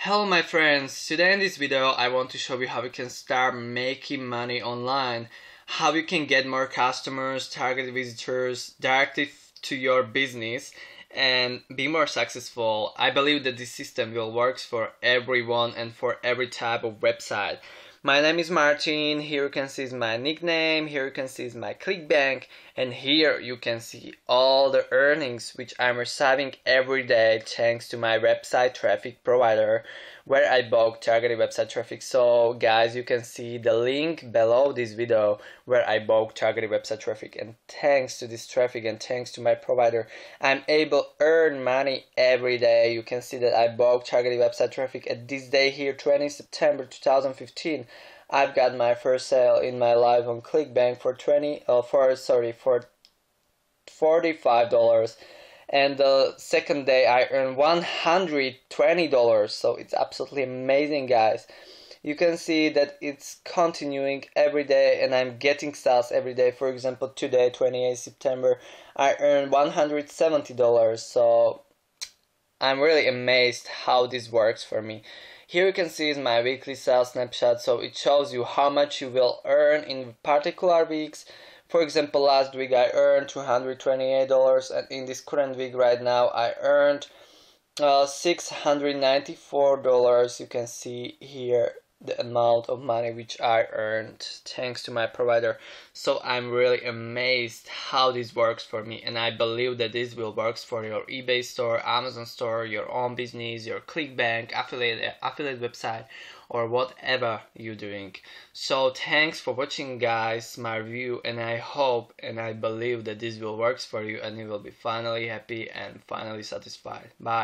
Hello my friends, today in this video I want to show you how you can start making money online, how you can get more customers, target visitors directly to your business and be more successful. I believe that this system will work for everyone and for every type of website. My name is Martin, here you can see my nickname, here you can see my ClickBank, and here you can see all the earnings which I'm receiving every day thanks to my website traffic provider where I bought targeted website traffic. So guys, you can see the link below this video where I bought targeted website traffic, and thanks to this traffic and thanks to my provider I'm able to earn money every day. You can see that I bought targeted website traffic at this day here, 20 September 2015. I've got my first sale in my life on ClickBank for $45, and the second day I earned $120. So it's absolutely amazing, guys. You can see that it's continuing every day and I'm getting sales every day. For example, today, 28 September, I earned $170. So I'm really amazed how this works for me. Here you can see is my weekly sales snapshot, so it shows you how much you will earn in particular weeks. For example, last week I earned $228, and in this current week right now I earned $694. You can see here the amount of money which I earned thanks to my provider. So I'm really amazed how this works for me, and I believe that this will work for your eBay store, Amazon store, your own business, your ClickBank, affiliate website, or whatever you're doing. So thanks for watching, guys, my review, and I hope and I believe that this will work for you and you will be finally happy and finally satisfied. Bye.